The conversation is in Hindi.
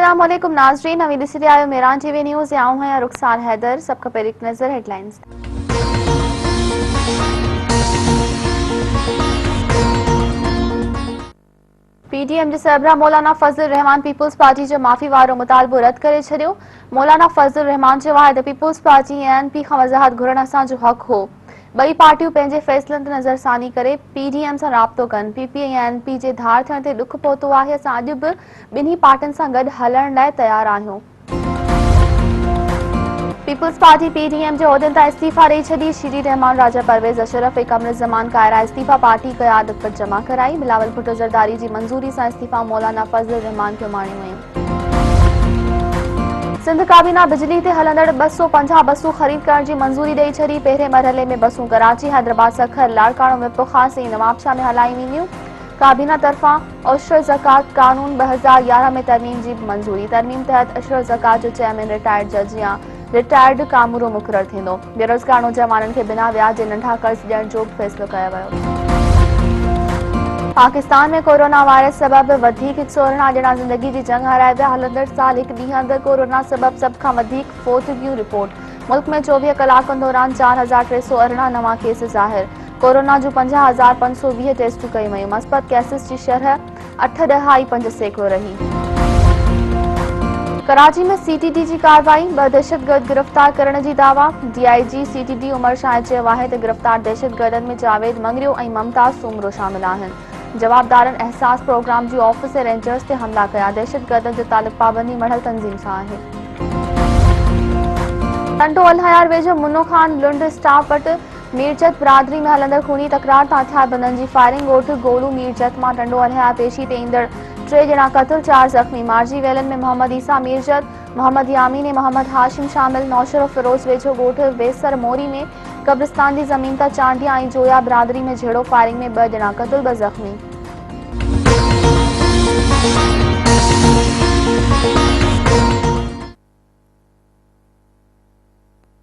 अस्सलाम वालेकुम नाज़रीन, नवी दिल्ली से आयो मेरान टीवी न्यूज़। आऊं हैं रुखसार हैदर। सबका पहले एक नजर हेडलाइंस। पीडीएम जे सरबराह मौलाना फजल रहमान पीपुल्स पार्टी जो माफ़ी वारो मुतालबो रद्द करे छॾियो। मौलाना फजल रहमान चयो आहे त पीपुल्स पार्टी ऐं एनपी खां वज़ाहत घुरण असांजो हक़ हो। ॿई पार्टियूं पंहिंजे फ़ैसिलनि ते नज़रसानी करे पीडीएम सां राब्तो कनि। पीपीए ऐं एनपी जे धार थियण ते ॾुख पहुतो आहे। असां अॼु बि ॿिन्ही पार्टियुनि सां गॾु हलण लाइ तयारु आहियूं। पीपुल्स पार्टी पीडीएम जे उहिदनि तां इस्तीफ़ा ॾेई छॾी। शीरी रहमान, राजा परवेज़ अशरफ ऐं कमरुज़्ज़मान कायरा इस्तीफ़ा पार्टी क़यादत वटि जमा कराई। बिलावल भुट्टो ज़रदारी जी मंज़ूरी सां इस्तीफ़ा मौलाना फज़ल रहमान खे माणियूं वयूं। सिंध काबीना बिजली ते हलंदड़ 250 बसूं ख़रीद करण जी मंज़ूरी ॾेई छॾी। पहिरें मरहले में बसूं कराची, हैदराबाद, सखर, लाड़काणो, विपुखास ऐं नवाबशाह में हलाई वेंदियूं। काबीना तरफ़ां अशर ज़कात कानून 2011 में तरमीम जी मंज़ूरी। तरमीम तहत अशर ज़कात जो चेयरमैन रिटायर्ड जज या रिटायर्ड कामूरो मुक़रर थींदो। बेरोज़गार नौजवाननि खे बिना व्याज जे नंढा कर्ज़ ॾियण जो बि फ़ैसिलो कयो वियो। पाकिस्तान में कोरोना वायरस सबब वधीक 118 ॼणा ज़िंदगी जी जंग हाराए विया। हलंदड़ साल हिकु ॾींहुं अंदरि कोरोना सबब सभ खां वधीक फ़ौतगियूं रिपोर्ट। मुल्क में 24 कलाकनि दौरान 4318 नवां केस ज़ाहिर। कोरोना जूं 50,520 टेस्टूं कयूं वयूं। मस्बत केसिस जी शरह 8.5% रही। कराची में सीटीडी जी कार्रवाई। 2 दहशतगर्द गिरफ़्तार करण जी दावा। डीआईजी सीटीडी उमर शाह चयो आहे त गिरफ़्तार दहशतगर्दनि में जावेद मंगरियो ऐं मुमताज़ सूमरो शामिल आहिनि। जवाबदारनि एहसास प्रोग्राम जी ऑफिस ऐं रेंजर्स ते हमला कया। दहशतगर्दनि जो तालुक़ पाबंदी मढ़ल तंज़ीम सां आहे। टंडो अलहयार वेझो मुनो खान लुंड स्टाफ वटि मीरजत बिरादरी में हलंदड़ खूनी तकरार तां हथियारबंदनि जी फायरिंग। ॻोठ गोलू मीरजत मां टंडो अलहयार पेशी ते ईंदड़ 3 ॼणा क़त्ल, 4 ज़ख़्मी। मारिजी वियलनि में मोहम्मद ईसा मीरजत, मोहम्मद यामीन ऐं मोहम्मद हाशिम शामिल। नौशर फिरोज़ वेझो ॻोठ वेसर मोरी में कब्रिस्तान जी ज़मीन तां चांडिया ऐं जोया बिरादरी में झेड़ो फायरिंग में 2 ॼणा क़त्ल, 2 ज़ख़्मी।